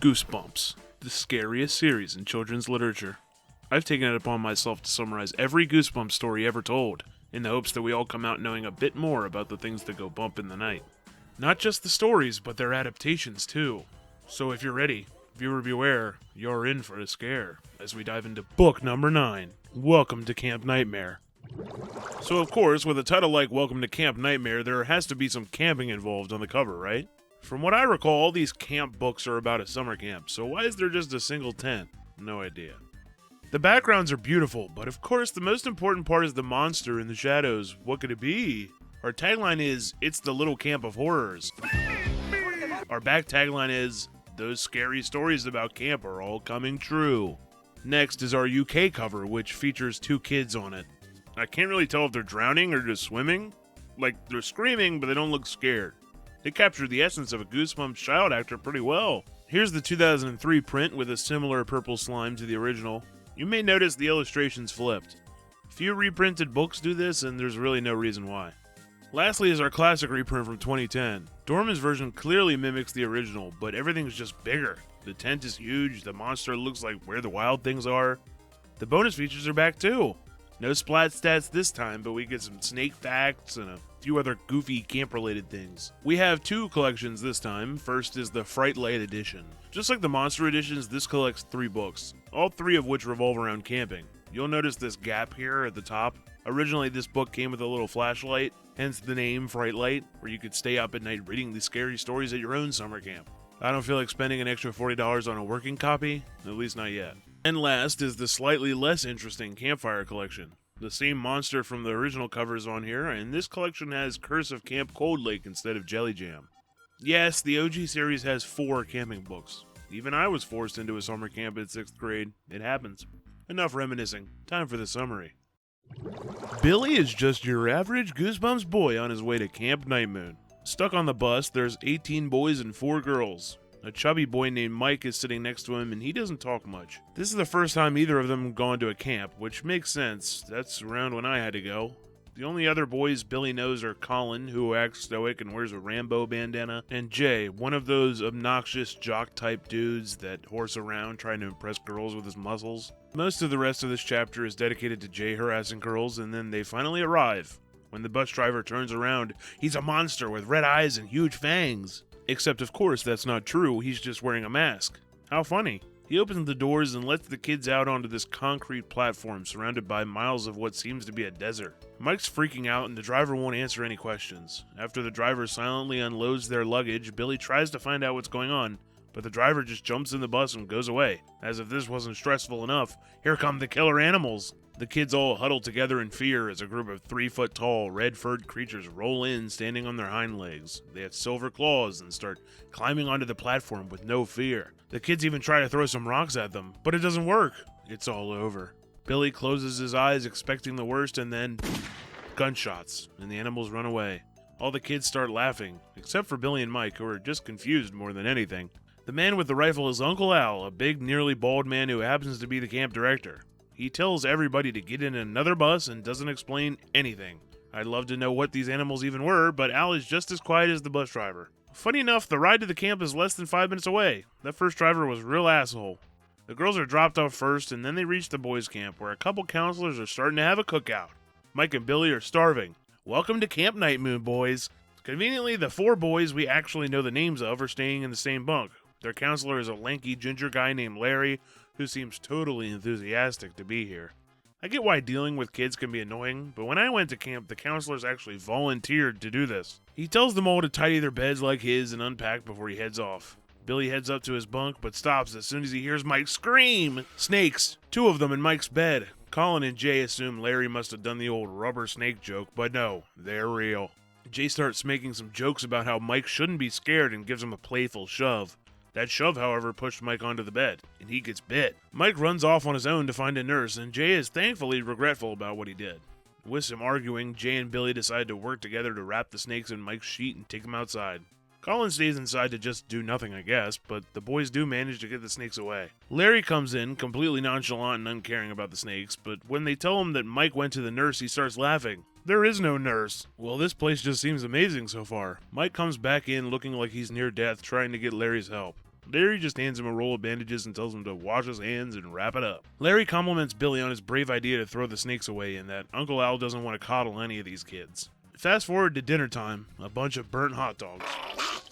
Goosebumps, the scariest series in children's literature. I've taken it upon myself to summarize every Goosebumps story ever told, in the hopes that we all come out knowing a bit more about the things that go bump in the night. Not just the stories, but their adaptations too. So if you're ready, viewer beware, you're in for a scare, as we dive into book number 9, Welcome to Camp Nightmare. So of course, with a title like Welcome to Camp Nightmare, there has to be some camping involved on the cover, right? From what I recall, all these camp books are about a summer camp, so why is there just a single tent? No idea. The backgrounds are beautiful, but of course the most important part is the monster in the shadows. What could it be? Our tagline is, it's the little camp of horrors. Our back tagline is, those scary stories about camp are all coming true. Next is our UK cover, which features 2 kids on it. I can't really tell if they're drowning or just swimming. Like, they're screaming, but they don't look scared. They captured the essence of a Goosebumps child actor pretty well. Here's the 2003 print with a similar purple slime to the original. You may notice the illustrations flipped. Few reprinted books do this, and there's really no reason why. Lastly is our classic reprint from 2010. Dorman's version clearly mimics the original, but everything's just bigger. The tent is huge, the monster looks like where the wild things are. The bonus features are back too. No splat stats this time, but we get some snake facts and a few other goofy camp-related things. We have 2 collections this time. First is the Fright Light edition. Just like the monster editions, this collects 3 books, all 3 of which revolve around camping. You'll notice this gap here at the top. Originally, this book came with a little flashlight, hence the name Fright Light, where you could stay up at night reading these scary stories at your own summer camp. I don't feel like spending an extra $40 on a working copy, at least not yet. And last is the slightly less interesting Campfire collection. The same monster from the original cover is on here, and this collection has Curse of Camp Cold Lake instead of Jelly Jam. Yes, the OG series has 4 camping books. Even I was forced into a summer camp in 6th grade. It happens. Enough reminiscing. Time for the summary. Billy is just your average Goosebumps boy on his way to Camp Nightmoon. Stuck on the bus, there's 18 boys and 4 girls. A chubby boy named Mike is sitting next to him, and he doesn't talk much. This is the first time either of them have gone to a camp, which makes sense. That's around when I had to go. The only other boys Billy knows are Colin, who acts stoic and wears a Rambo bandana, and Jay, one of those obnoxious jock-type dudes that horse around trying to impress girls with his muscles. Most of the rest of this chapter is dedicated to Jay harassing girls, and then they finally arrive. When the bus driver turns around, he's a monster with red eyes and huge fangs. Except, of course, that's not true. He's just wearing a mask. How funny. He opens the doors and lets the kids out onto this concrete platform surrounded by miles of what seems to be a desert. Mike's freaking out and the driver won't answer any questions. After the driver silently unloads their luggage, Billy tries to find out what's going on, but the driver just jumps in the bus and goes away. As if this wasn't stressful enough, here come the killer animals. The kids all huddle together in fear as a group of 3-foot-tall, red-furred creatures roll in, standing on their hind legs. They have silver claws and start climbing onto the platform with no fear. The kids even try to throw some rocks at them, but it doesn't work. It's all over. Billy closes his eyes, expecting the worst, and then gunshots, and the animals run away. All the kids start laughing, except for Billy and Mike, who are just confused more than anything. The man with the rifle is Uncle Al, a big, nearly bald man who happens to be the camp director. He tells everybody to get in another bus and doesn't explain anything. I'd love to know what these animals even were, but Al is just as quiet as the bus driver. Funny enough, the ride to the camp is less than 5 minutes away. That first driver was a real asshole. The girls are dropped off first, and then they reach the boys' camp, where a couple counselors are starting to have a cookout. Mike and Billy are starving. Welcome to Camp Nightmoon, boys. Conveniently, the 4 boys we actually know the names of are staying in the same bunk. Their counselor is a lanky ginger guy named Larry, who seems totally enthusiastic to be here. I get why dealing with kids can be annoying, but when I went to camp, the counselors actually volunteered to do this. He tells them all to tidy their beds like his and unpack before he heads off. Billy heads up to his bunk, but stops as soon as he hears Mike scream. Snakes! 2 of them in Mike's bed. Colin and Jay assume Larry must have done the old rubber snake joke, but no, they're real. Jay starts making some jokes about how Mike shouldn't be scared and gives him a playful shove. That shove, however, pushed Mike onto the bed, and he gets bit. Mike runs off on his own to find a nurse, and Jay is thankfully regretful about what he did. With some arguing, Jay and Billy decide to work together to wrap the snakes in Mike's sheet and take them outside. Colin stays inside to just do nothing, I guess, but the boys do manage to get the snakes away. Larry comes in, completely nonchalant and uncaring about the snakes, but when they tell him that Mike went to the nurse, he starts laughing. There is no nurse. Well, this place just seems amazing so far. Mike comes back in looking like he's near death, trying to get Larry's help. Larry just hands him a roll of bandages and tells him to wash his hands and wrap it up. Larry compliments Billy on his brave idea to throw the snakes away and that Uncle Al doesn't want to coddle any of these kids. Fast forward to dinner time, a bunch of burnt hot dogs.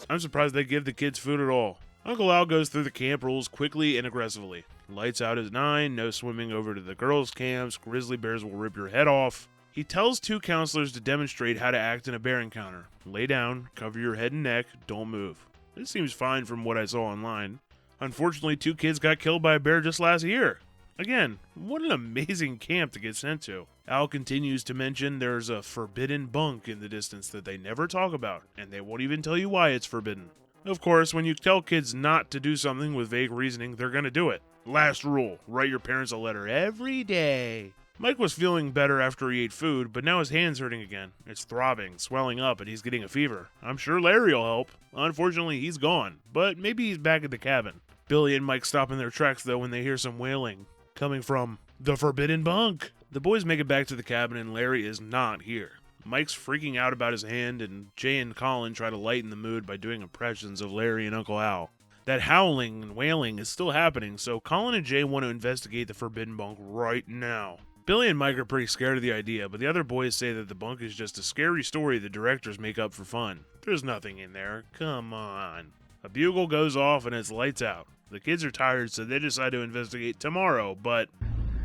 I'm surprised they give the kids food at all. Uncle Al goes through the camp rules quickly and aggressively. Lights out at 9, no swimming over to the girls' camps, grizzly bears will rip your head off. He tells 2 counselors to demonstrate how to act in a bear encounter. Lay down, cover your head and neck, don't move. This seems fine from what I saw online. Unfortunately, 2 kids got killed by a bear just last year. Again, what an amazing camp to get sent to. Al continues to mention there's a forbidden bunk in the distance that they never talk about, and they won't even tell you why it's forbidden. Of course, when you tell kids not to do something with vague reasoning, they're gonna do it. Last rule, write your parents a letter every day. Mike was feeling better after he ate food, but now his hand's hurting again. It's throbbing, swelling up, and he's getting a fever. I'm sure Larry will help. Unfortunately, he's gone, but maybe he's back at the cabin. Billy and Mike stop in their tracks, though, when they hear some wailing coming from the forbidden bunk. The boys make it back to the cabin, and Larry is not here. Mike's freaking out about his hand, and Jay and Colin try to lighten the mood by doing impressions of Larry and Uncle Al. That howling and wailing is still happening, so Colin and Jay want to investigate the forbidden bunk right now. Billy and Mike are pretty scared of the idea, but the other boys say that the bunk is just a scary story the directors make up for fun. There's nothing in there. Come on. A bugle goes off and it's lights out. The kids are tired, so they decide to investigate tomorrow, but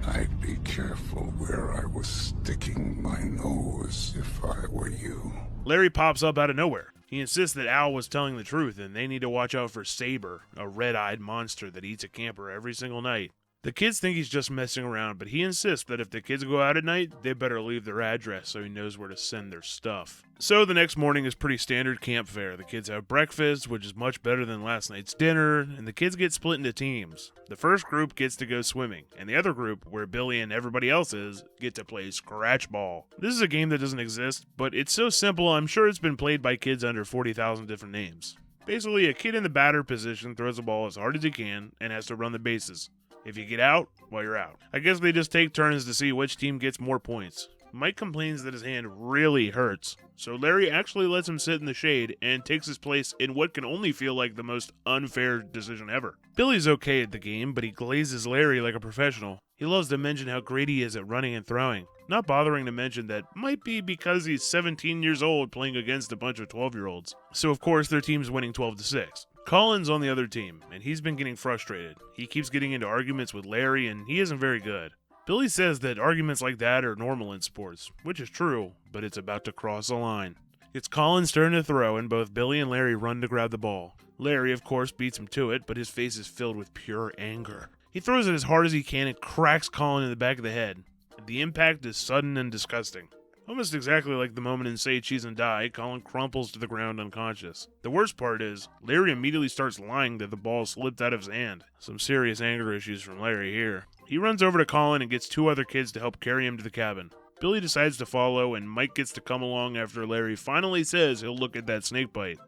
I'd be careful where I was sticking my nose if I were you. Larry pops up out of nowhere. He insists that Al was telling the truth and they need to watch out for Saber, a red-eyed monster that eats a camper every single night. The kids think he's just messing around, but he insists that if the kids go out at night, they better leave their address so he knows where to send their stuff. So the next morning is pretty standard camp fare. The kids have breakfast, which is much better than last night's dinner, and the kids get split into teams. The first group gets to go swimming, and the other group, where Billy and everybody else is, get to play scratch ball. This is a game that doesn't exist, but it's so simple I'm sure it's been played by kids under 40,000 different names. Basically, a kid in the batter position throws the ball as hard as he can and has to run the bases. If you get out, well, you're out. I guess they just take turns to see which team gets more points. Mike complains that his hand really hurts, so Larry actually lets him sit in the shade and takes his place in what can only feel like the most unfair decision ever. Billy's okay at the game, but he glazes Larry like a professional. He loves to mention how great he is at running and throwing, not bothering to mention that might be because he's 17 years old playing against a bunch of 12-year-olds. So of course their team's winning 12-6. Colin's on the other team, and he's been getting frustrated. He keeps getting into arguments with Larry, and he isn't very good. Billy says that arguments like that are normal in sports, which is true, but it's about to cross a line. It's Colin's turn to throw, and both Billy and Larry run to grab the ball. Larry, of course, beats him to it, but his face is filled with pure anger. He throws it as hard as he can and cracks Colin in the back of the head. The impact is sudden and disgusting. Almost exactly like the moment in Say Cheese and Die, Colin crumples to the ground unconscious. The worst part is, Larry immediately starts lying that the ball slipped out of his hand. Some serious anger issues from Larry here. He runs over to Colin and gets 2 other kids to help carry him to the cabin. Billy decides to follow, and Mike gets to come along after Larry finally says he'll look at that snake bite.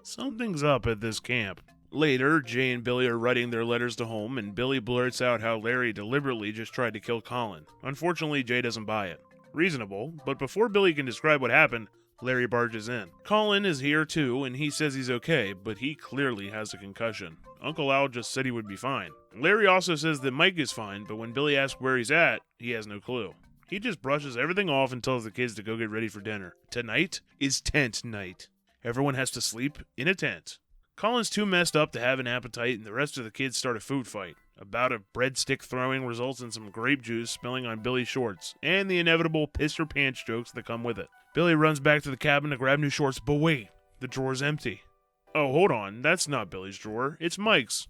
Something's up at this camp. Later, Jay and Billy are writing their letters to home, and Billy blurts out how Larry deliberately just tried to kill Colin. Unfortunately, Jay doesn't buy it. Reasonable, but before Billy can describe what happened, Larry barges in. Colin is here too, and he says he's okay, but he clearly has a concussion. Uncle Al just said he would be fine. Larry also says that Mike is fine, but when Billy asks where he's at, he has no clue. He just brushes everything off and tells the kids to go get ready for dinner. Tonight is tent night. Everyone has to sleep in a tent. Colin's too messed up to have an appetite, and the rest of the kids start a food fight. A bout of breadstick throwing results in some grape juice spilling on Billy's shorts, and the inevitable piss your pants jokes that come with it. Billy runs back to the cabin to grab new shorts, but wait, the drawer's empty. Oh, hold on, that's not Billy's drawer, it's Mike's.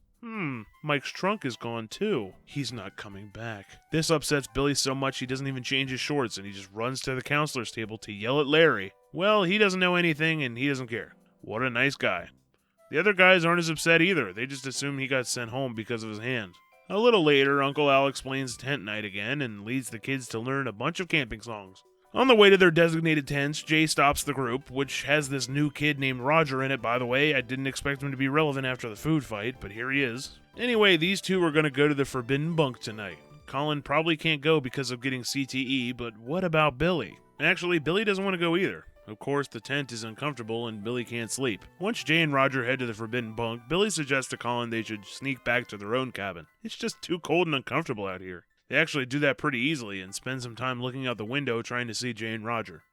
Mike's trunk is gone too. He's not coming back. This upsets Billy so much he doesn't even change his shorts, and he just runs to the counselor's table to yell at Larry. Well, he doesn't know anything, and he doesn't care. What a nice guy. The other guys aren't as upset either. They just assume he got sent home because of his hand. A little later, Uncle Al explains tent night again and leads the kids to learn a bunch of camping songs. On the way to their designated tents, Jay stops the group, which has this new kid named Roger in it, by the way. I didn't expect him to be relevant after the food fight, but here he is. Anyway, these 2 are going to go to the forbidden bunk tonight. Colin probably can't go because of getting CTE, but what about Billy? Actually, Billy doesn't want to go either. Of course, the tent is uncomfortable and Billy can't sleep. Once Jay and Roger head to the forbidden bunk, Billy suggests to Colin they should sneak back to their own cabin. It's just too cold and uncomfortable out here. They actually do that pretty easily and spend some time looking out the window trying to see Jay and Roger.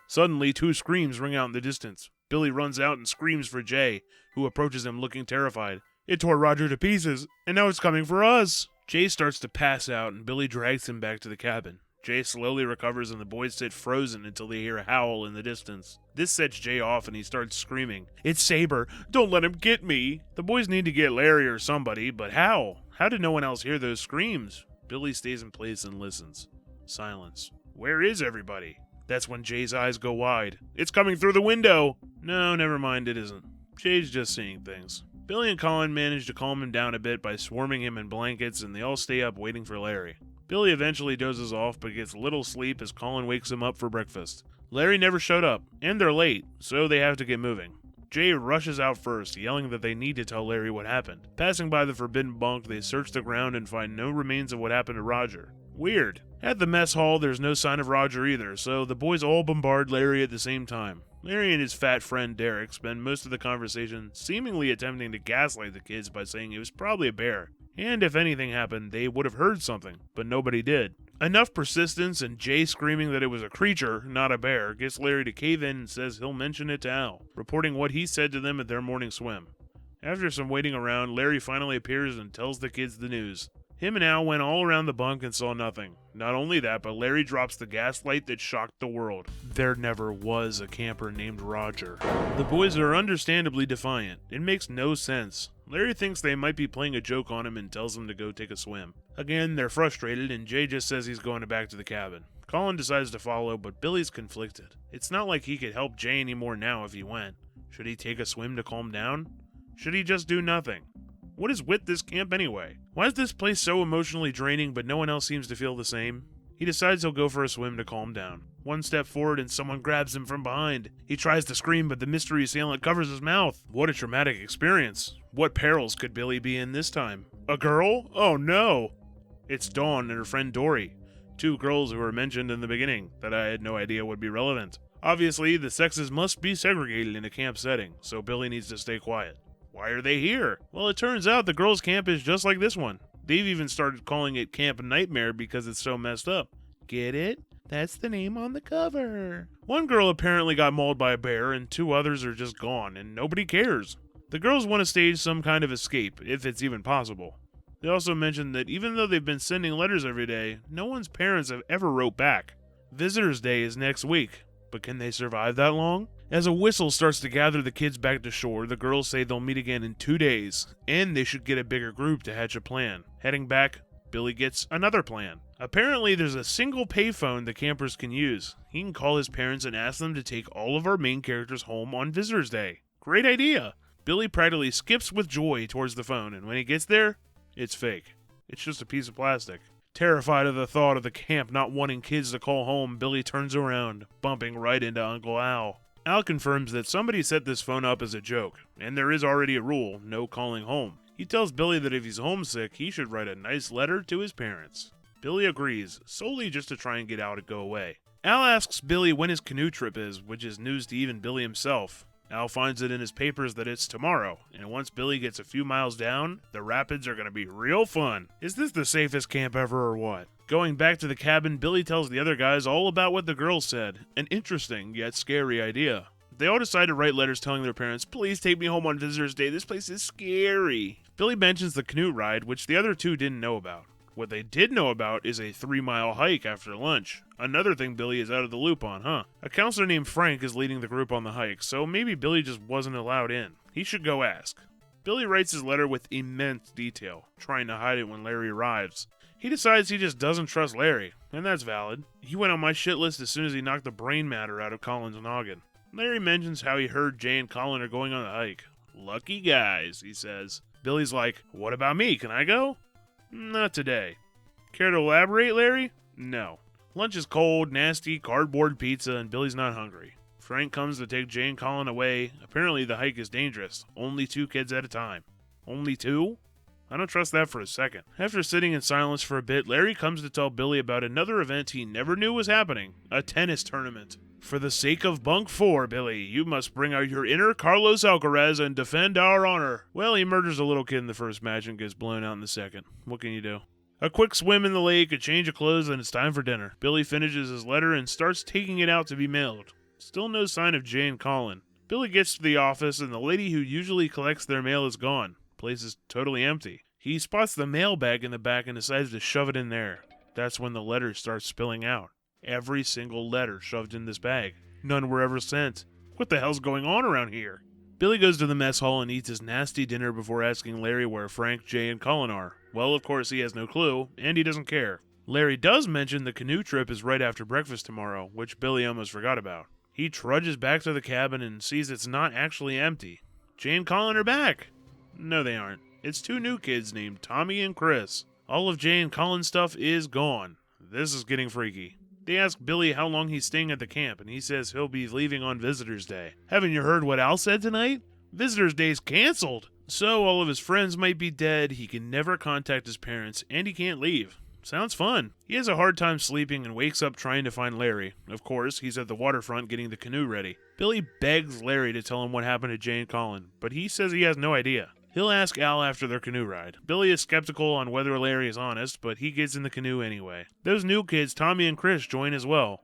Suddenly, 2 screams ring out in the distance. Billy runs out and screams for Jay, who approaches him looking terrified. It tore Roger to pieces, and now it's coming for us! Jay starts to pass out and Billy drags him back to the cabin. Jay slowly recovers and the boys sit frozen until they hear a howl in the distance. This sets Jay off and he starts screaming, "It's Saber! Don't let him get me!" The boys need to get Larry or somebody, but how? How did no one else hear those screams? Billy stays in place and listens. Silence. Where is everybody? That's when Jay's eyes go wide. It's coming through the window! No, never mind, it isn't. Jay's just seeing things. Billy and Colin manage to calm him down a bit by swarming him in blankets, and they all stay up waiting for Larry. Billy eventually dozes off but gets little sleep as Colin wakes him up for breakfast. Larry never showed up, and they're late, so they have to get moving. Jay rushes out first, yelling that they need to tell Larry what happened. Passing by the forbidden bunk, they search the ground and find no remains of what happened to Roger. Weird. At the mess hall, there's no sign of Roger either, so the boys all bombard Larry at the same time. Larry and his fat friend Derek spend most of the conversation seemingly attempting to gaslight the kids by saying it was probably a bear, and if anything happened, they would have heard something, but nobody did. Enough persistence and Jay screaming that it was a creature, not a bear, gets Larry to cave in and says he'll mention it to Al, reporting what he said to them at their morning swim. After some waiting around, Larry finally appears and tells the kids the news. Him and Al went all around the bunk and saw nothing. Not only that, but Larry drops the gaslight that shocked the world. There never was a camper named Roger. The boys are understandably defiant. It makes no sense. Larry thinks they might be playing a joke on him and tells them to go take a swim. Again, they're frustrated and Jay just says he's going back to the cabin. Colin decides to follow, but Billy's conflicted. It's not like he could help Jay anymore now if he went. Should he take a swim to calm down? Should he just do nothing? What is with this camp anyway? Why is this place so emotionally draining but no one else seems to feel the same? He decides he'll go for a swim to calm down. One step forward and someone grabs him from behind. He tries to scream but the mystery assailant covers his mouth. What a traumatic experience. What perils could Billy be in this time? A girl? Oh no! It's Dawn and her friend Dory. 2 girls who were mentioned in the beginning that I had no idea would be relevant. Obviously, the sexes must be segregated in a camp setting, so Billy needs to stay quiet. Why are they here? Well, it turns out the girls' camp is just like this one. They've even started calling it Camp Nightmare because it's so messed up. Get it? That's the name on the cover. One girl apparently got mauled by a bear and 2 others are just gone and nobody cares. The girls want to stage some kind of escape, if it's even possible. They also mentioned that even though they've been sending letters every day, no one's parents have ever wrote back. Visitors' Day is next week, but can they survive that long? As a whistle starts to gather the kids back to shore, the girls say they'll meet again in 2 days, and they should get a bigger group to hatch a plan. Heading back, Billy gets another plan. Apparently, there's a single payphone the campers can use. He can call his parents and ask them to take all of our main characters home on Visitors' Day. Great idea! Billy practically skips with joy towards the phone, and when he gets there, it's fake. It's just a piece of plastic. Terrified of the thought of the camp not wanting kids to call home, Billy turns around, bumping right into Uncle Al. Al confirms that somebody set this phone up as a joke, and there is already a rule, no calling home. He tells Billy that if he's homesick, he should write a nice letter to his parents. Billy agrees, solely just to try and get Al to go away. Al asks Billy when his canoe trip is, which is news to even Billy himself. Al finds it in his papers that it's tomorrow, and once Billy gets a few miles down, the rapids are going to be real fun. Is this the safest camp ever or what? Going back to the cabin, Billy tells the other guys all about what the girls said. An interesting yet scary idea. They all decide to write letters telling their parents, "Please take me home on Visitors' Day, this place is scary." Billy mentions the canoe ride, which the other 2 didn't know about. What they did know about is a 3-mile hike after lunch. Another thing Billy is out of the loop on, huh? A counselor named Frank is leading the group on the hike, so maybe Billy just wasn't allowed in. He should go ask. Billy writes his letter with immense detail, trying to hide it when Larry arrives. He decides he just doesn't trust Larry, and that's valid. He went on my shit list as soon as he knocked the brain matter out of Colin's noggin. Larry mentions how he heard Jay and Colin are going on the hike. Lucky guys, he says. Billy's like, what about me? Can I go? Not today. Care to elaborate, Larry? No. Lunch is cold, nasty, cardboard pizza, and Billy's not hungry. Frank comes to take Jay and Colin away. Apparently the hike is dangerous. Only 2 kids at a time. Only 2? I don't trust that for a second. After sitting in silence for a bit, Larry comes to tell Billy about another event he never knew was happening. A tennis tournament. For the sake of Bunk 4, Billy, you must bring out your inner Carlos Alcaraz and defend our honor. Well, he murders a little kid in the first match and gets blown out in the second. What can you do? A quick swim in the lake, a change of clothes, and it's time for dinner. Billy finishes his letter and starts taking it out to be mailed. Still no sign of Jay and Colin. Billy gets to the office and the lady who usually collects their mail is gone. Place is totally empty. He spots the mailbag in the back and decides to shove it in there. That's when the letters start spilling out. Every single letter shoved in this bag. None were ever sent. What the hell's going on around here? Billy goes to the mess hall and eats his nasty dinner before asking Larry where Frank, Jay, and Colin are. Well, of course, he has no clue, and he doesn't care. Larry does mention the canoe trip is right after breakfast tomorrow, which Billy almost forgot about. He trudges back to the cabin and sees it's not actually empty. Jay and Colin are back! No, they aren't. It's two new kids named Tommy and Chris. All of Jay and Colin's stuff is gone. This is getting freaky. They ask Billy how long he's staying at the camp, and he says he'll be leaving on Visitor's Day. Haven't you heard what Al said tonight? Visitor's Day's canceled! So all of his friends might be dead, he can never contact his parents, and he can't leave. Sounds fun. He has a hard time sleeping and wakes up trying to find Larry. Of course, he's at the waterfront getting the canoe ready. Billy begs Larry to tell him what happened to Jay and Colin, but he says he has no idea. He'll ask Al after their canoe ride. Billy is skeptical on whether Larry is honest, but he gets in the canoe anyway. Those new kids, Tommy and Chris, join as well.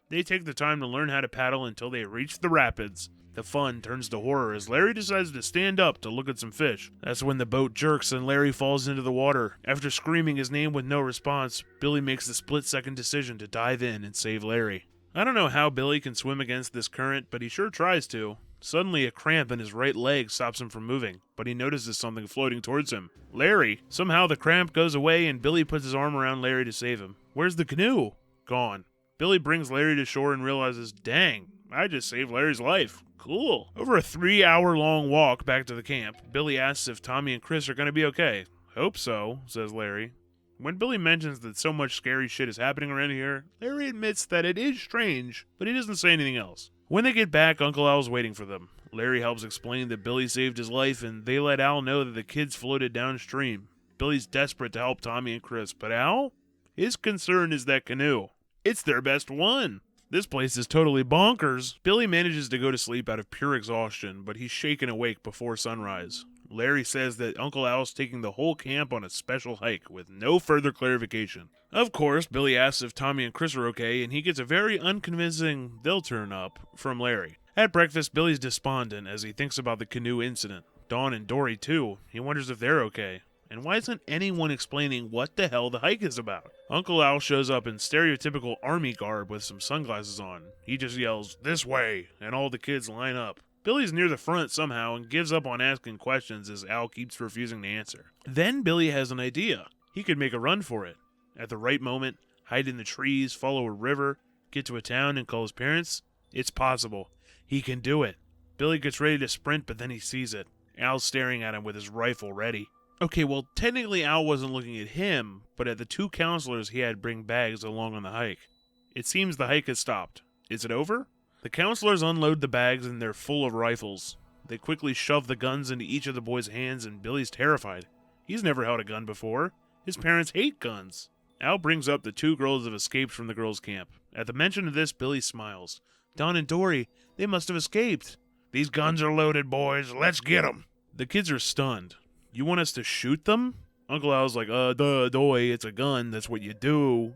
They take the time to learn how to paddle until they reach the rapids. The fun turns to horror as Larry decides to stand up to look at some fish. That's when the boat jerks and Larry falls into the water. After screaming his name with no response, Billy makes the split-second decision to dive in and save Larry. I don't know how Billy can swim against this current, but he sure tries to. Suddenly, a cramp in his right leg stops him from moving, but he notices something floating towards him. Larry! Somehow the cramp goes away and Billy puts his arm around Larry to save him. Where's the canoe? Gone. Billy brings Larry to shore and realizes, dang, I just saved Larry's life. Cool. Over a 3-hour-long walk back to the camp, Billy asks if Tommy and Chris are going to be okay. Hope so, says Larry. When Billy mentions that so much scary shit is happening around here, Larry admits that it is strange, but he doesn't say anything else. When they get back, Uncle Al's waiting for them. Larry helps explain that Billy saved his life, and they let Al know that the kids floated downstream. Billy's desperate to help Tommy and Chris, but Al? His concern is that canoe. It's their best one. This place is totally bonkers. Billy manages to go to sleep out of pure exhaustion, but he's shaken awake before sunrise. Larry says that Uncle Al's taking the whole camp on a special hike with no further clarification. Of course, Billy asks if Tommy and Chris are okay, and he gets a very unconvincing "they'll turn up" from Larry. At breakfast, Billy's despondent as he thinks about the canoe incident. Dawn and Dory, too. He wonders if they're okay. And why isn't anyone explaining what the hell the hike is about? Uncle Al shows up in stereotypical army garb with some sunglasses on. He just yells, "This way," and all the kids line up. Billy's near the front somehow and gives up on asking questions as Al keeps refusing to answer. Then Billy has an idea. He could make a run for it. At the right moment, hide in the trees, follow a river, get to a town and call his parents. It's possible. He can do it. Billy gets ready to sprint, but then he sees it. Al's staring at him with his rifle ready. Okay, well, technically Al wasn't looking at him, but at the two counselors he had bring bags along on the hike. It seems the hike has stopped. Is it over? The counselors unload the bags and they're full of rifles. They quickly shove the guns into each of the boys' hands and Billy's terrified. He's never held a gun before. His parents hate guns. Al brings up the two girls have escaped from the girls' camp. At the mention of this, Billy smiles. Dawn and Dory, they must have escaped. These guns are loaded, boys. Let's get 'em. The kids are stunned. You want us to shoot them? Uncle Al's like, doy, it's a gun. That's what you do.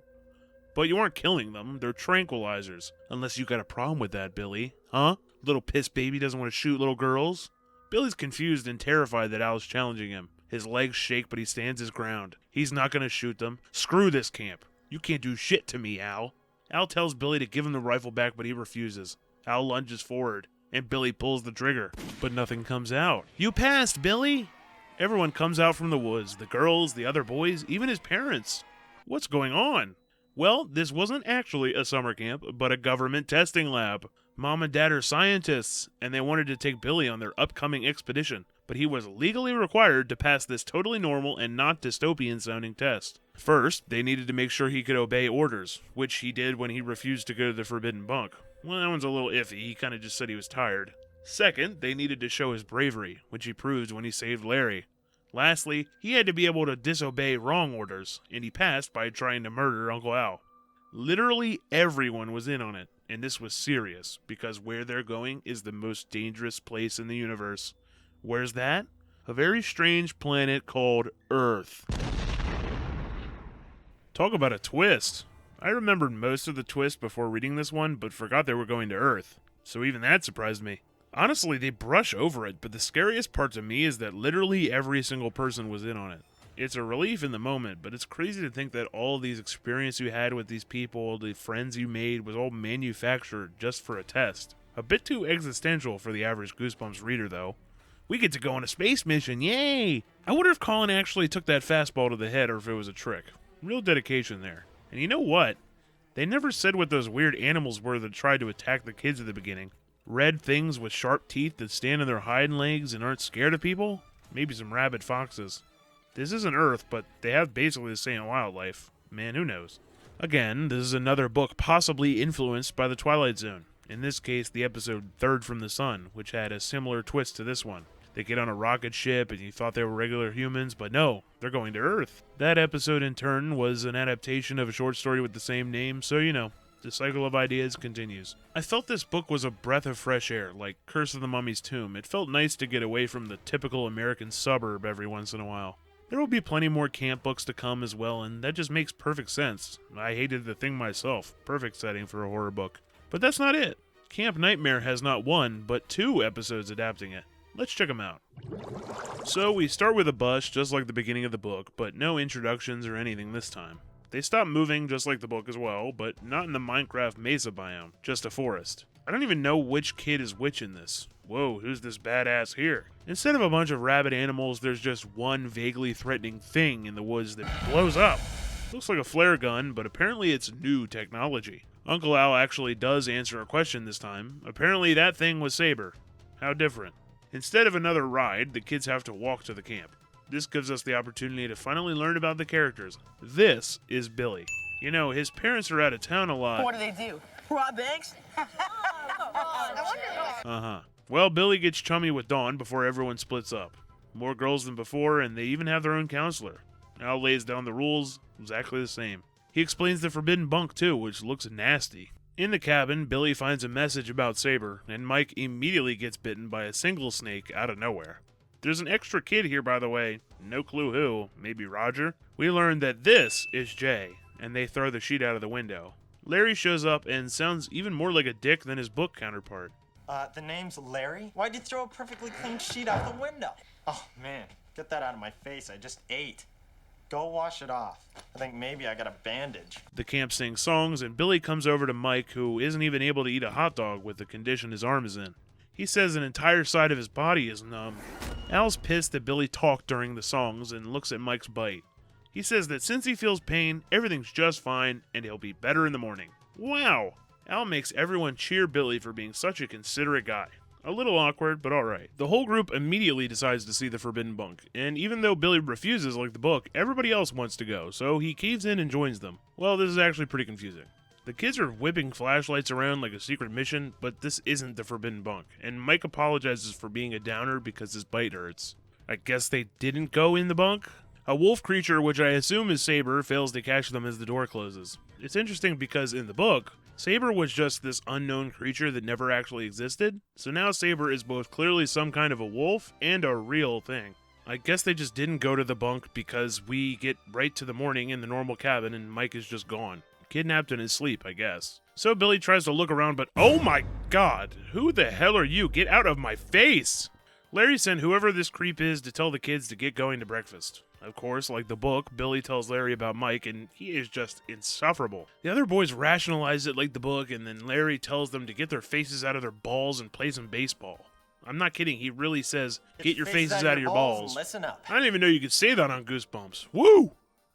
But you aren't killing them. They're tranquilizers. Unless you got a problem with that, Billy. Huh? Little piss baby doesn't want to shoot little girls? Billy's confused and terrified that Al's challenging him. His legs shake, but he stands his ground. He's not going to shoot them. Screw this camp. You can't do shit to me, Al. Al tells Billy to give him the rifle back, but he refuses. Al lunges forward, and Billy pulls the trigger. But nothing comes out. You passed, Billy! Everyone comes out from the woods. The girls, the other boys, even his parents. What's going on? Well, this wasn't actually a summer camp, but a government testing lab. Mom and Dad are scientists, and they wanted to take Billy on their upcoming expedition, but he was legally required to pass this totally normal and not dystopian-sounding test. First, they needed to make sure he could obey orders, which he did when he refused to go to the forbidden bunk. Well, that one's a little iffy. He kind of just said he was tired. Second, they needed to show his bravery, which he proved when he saved Larry. Lastly, he had to be able to disobey wrong orders, and he passed by trying to murder Uncle Al. Literally everyone was in on it. And this was serious, because where they're going is the most dangerous place in the universe. Where's that? A very strange planet called Earth. Talk about a twist. I remembered most of the twist before reading this one, but forgot they were going to Earth. So even that surprised me. Honestly, they brush over it, but the scariest part to me is that literally every single person was in on it. It's a relief in the moment, but it's crazy to think that all these experience you had with these people, the friends you made, was all manufactured just for a test. A bit too existential for the average Goosebumps reader, though. We get to go on a space mission, yay! I wonder if Colin actually took that fastball to the head or if it was a trick. Real dedication there. And you know what? They never said what those weird animals were that tried to attack the kids at the beginning. Red things with sharp teeth that stand on their hind legs and aren't scared of people? Maybe some rabid foxes. This isn't Earth, but they have basically the same wildlife. Man, who knows? Again, this is another book possibly influenced by The Twilight Zone. In this case, the episode Third from the Sun, which had a similar twist to this one. They get on a rocket ship and you thought they were regular humans, but no, they're going to Earth. That episode, in turn, was an adaptation of a short story with the same name, so you know, the cycle of ideas continues. I felt this book was a breath of fresh air, like Curse of the Mummy's Tomb. It felt nice to get away from the typical American suburb every once in a while. There will be plenty more camp books to come as well, and that just makes perfect sense. I hated the thing myself. Perfect setting for a horror book. But that's not it. Camp Nightmare has not one, but 2 episodes adapting it. Let's check them out. So we start with a bus, just like the beginning of the book, but no introductions or anything this time. They stop moving just like the book as well, but not in the Minecraft Mesa biome, just a forest. I don't even know which kid is which in this. Whoa, who's this badass here? Instead of a bunch of rabid animals, there's just one vaguely threatening thing in the woods that blows up. Looks like a flare gun, but apparently it's new technology. Uncle Al actually does answer a question this time. Apparently that thing was Saber. How different. Instead of another ride, the kids have to walk to the camp. This gives us the opportunity to finally learn about the characters. This is Billy. You know, his parents are out of town a lot. What do they do? Rob banks? Uh-huh. Well, Billy gets chummy with Dawn before everyone splits up. More girls than before, and they even have their own counselor. Al lays down the rules, exactly the same. He explains the forbidden bunk too, which looks nasty. In the cabin, Billy finds a message about Saber, and Mike immediately gets bitten by a single snake out of nowhere. There's an extra kid here, by the way. No clue who. Maybe Roger? We learn that this is Jay, and they throw the sheet out of the window. Larry shows up and sounds even more like a dick than his book counterpart. The name's Larry? Why'd you throw a perfectly clean sheet out the window? Oh, man. Get that out of my face. I just ate. Go wash it off. I think maybe I got a bandage. The camp sings songs, and Billy comes over to Mike, who isn't even able to eat a hot dog with the condition his arm is in. He says an entire side of his body is numb. Al's pissed that Billy talked during the songs and looks at Mike's bite. He says that since he feels pain, everything's just fine, and he'll be better in the morning. Wow! Al makes everyone cheer Billy for being such a considerate guy. A little awkward, but alright. The whole group immediately decides to see the forbidden bunk, and even though Billy refuses like the book, everybody else wants to go, so he caves in and joins them. Well, this is actually pretty confusing. The kids are whipping flashlights around like a secret mission, but this isn't the forbidden bunk, and Mike apologizes for being a downer because his bite hurts. I guess they didn't go in the bunk? A wolf creature, which I assume is Saber, fails to catch them as the door closes. It's interesting because in the book, Saber was just this unknown creature that never actually existed, so now Saber is both clearly some kind of a wolf and a real thing. I guess they just didn't go to the bunk because we get right to the morning in the normal cabin and Mike is just gone. Kidnapped in his sleep, I guess. So Billy tries to look around, but oh my god, who the hell are you? Get out of my face! Larry sent whoever this creep is to tell the kids to get going to breakfast. Of course, like the book, Billy tells Larry about Mike, and he is just insufferable. The other boys rationalize it like the book, and then Larry tells them to get their faces out of their balls and play some baseball. I'm not kidding, he really says, get your faces out of your balls. Listen up. I didn't even know you could say that on Goosebumps. Woo!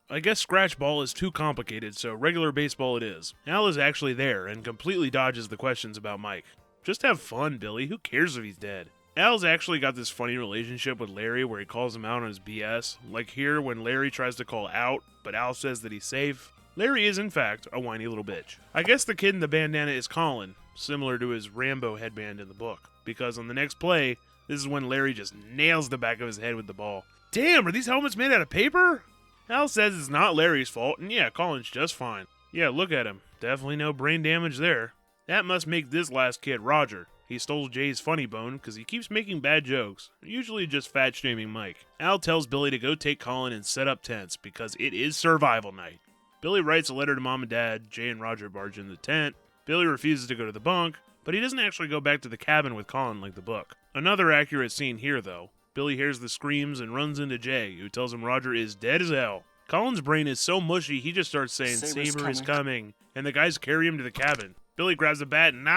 I guess scratch ball is too complicated, so regular baseball it is. Al is actually there, and completely dodges the questions about Mike. Just have fun, Billy, who cares if he's dead? Al's actually got this funny relationship with Larry where he calls him out on his BS. Like here, when Larry tries to call out, but Al says that he's safe. Larry is, in fact, a whiny little bitch. I guess the kid in the bandana is Colin, similar to his Rambo headband in the book. Because on the next play, this is when Larry just nails the back of his head with the ball. Damn, are these helmets made out of paper? Al says it's not Larry's fault, and yeah, Colin's just fine. Yeah, look at him. Definitely no brain damage there. That must make this last kid Roger. He stole Jay's funny bone because he keeps making bad jokes, usually just fat-shaming Mike. Al tells Billy to go take Colin and set up tents because it is survival night. Billy writes a letter to Mom and Dad. Jay and Roger barge in the tent. Billy refuses to go to the bunk, but he doesn't actually go back to the cabin with Colin like the book. Another accurate scene here, though. Billy hears the screams and runs into Jay, who tells him Roger is dead as hell. Colin's brain is so mushy, he just starts saying, Saber is coming, and the guys carry him to the cabin. Billy grabs a bat and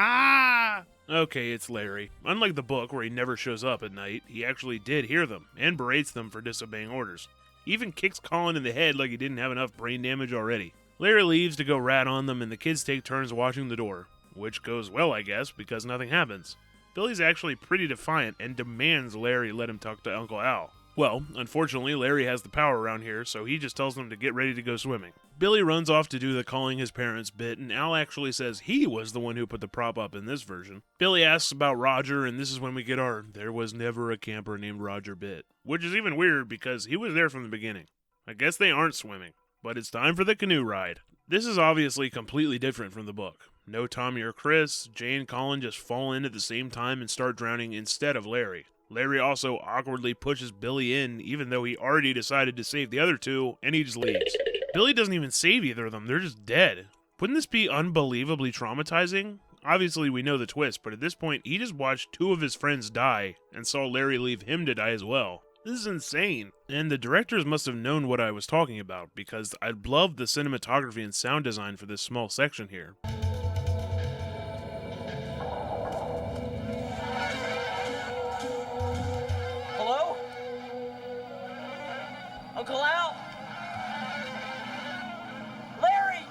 Okay, it's Larry. Unlike the book, where he never shows up at night, he actually did hear them, and berates them for disobeying orders. He even kicks Colin in the head like he didn't have enough brain damage already. Larry leaves to go rat on them, and the kids take turns watching the door, which goes well, I guess, because nothing happens. Billy's actually pretty defiant and demands Larry let him talk to Uncle Al. Well, unfortunately, Larry has the power around here, so he just tells them to get ready to go swimming. Billy runs off to do the calling his parents bit, and Al actually says he was the one who put the prop up in this version. Billy asks about Roger, and this is when we get our "there was never a camper named Roger" bit, which is even weird because he was there from the beginning. I guess they aren't swimming, but it's time for the canoe ride. This is obviously completely different from the book. No Tommy or Chris, Jay and Colin just fall in at the same time and start drowning instead of Larry. Larry also awkwardly pushes Billy in, even though he already decided to save the other two, and he just leaves. Billy doesn't even save either of them, they're just dead. Wouldn't this be unbelievably traumatizing? Obviously we know the twist, but at this point he just watched two of his friends die, and saw Larry leave him to die as well. This is insane. And the directors must have known what I was talking about, because I love the cinematography and sound design for this small section here. Hello? Uncle Al? Larry!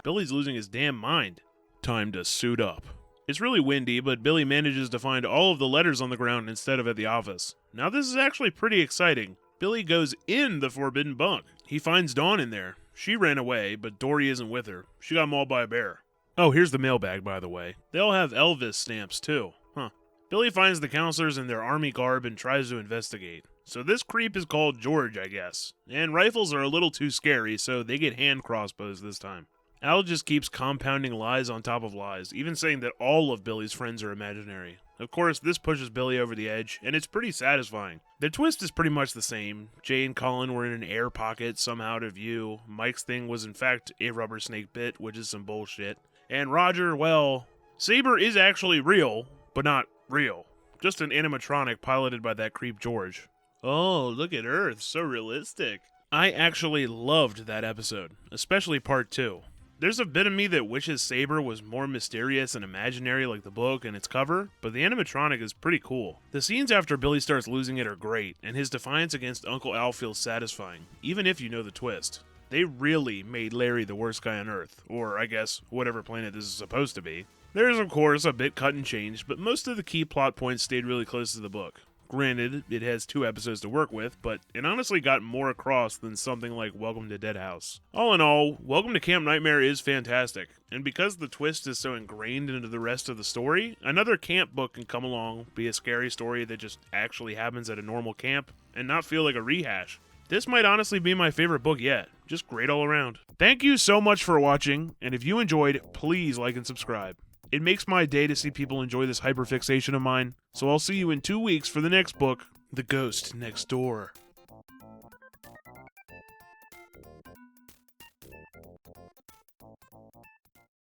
Billy's losing his damn mind. Time to suit up. It's really windy, but Billy manages to find all of the letters on the ground instead of at the office. Now this is actually pretty exciting. Billy goes in the forbidden bunk. He finds Dawn in there. She ran away, but Dory isn't with her. She got mauled by a bear. Oh, here's the mailbag, by the way. They all have Elvis stamps, too. Huh. Billy finds the counselors in their army garb and tries to investigate. So this creep is called George, I guess. And rifles are a little too scary, so they get hand crossbows this time. Al just keeps compounding lies on top of lies, even saying that all of Billy's friends are imaginary. Of course, this pushes Billy over the edge, and it's pretty satisfying. The twist is pretty much the same. Jay and Colin were in an air pocket, somehow out of view. Mike's thing was in fact a rubber snake bit, which is some bullshit. And Roger, well, Saber is actually real, but not real. Just an animatronic piloted by that creep George. Oh, look at Earth, so realistic. I actually loved that episode, especially part 2. There's a bit of me that wishes Saber was more mysterious and imaginary like the book and its cover, but the animatronic is pretty cool. The scenes after Billy starts losing it are great, and his defiance against Uncle Al feels satisfying, even if you know the twist. They really made Larry the worst guy on Earth, or I guess whatever planet this is supposed to be. There's of course a bit cut and changed, but most of the key plot points stayed really close to the book. Granted, it has 2 episodes to work with, but it honestly got more across than something like Welcome to Dead House. All in all, Welcome to Camp Nightmare is fantastic, and because the twist is so ingrained into the rest of the story, another camp book can come along, be a scary story that just actually happens at a normal camp, and not feel like a rehash. This might honestly be my favorite book yet. Just great all around. Thank you so much for watching, and if you enjoyed, please like and subscribe. It makes my day to see people enjoy this hyperfixation of mine, so I'll see you in 2 weeks for the next book, The Ghost Next Door.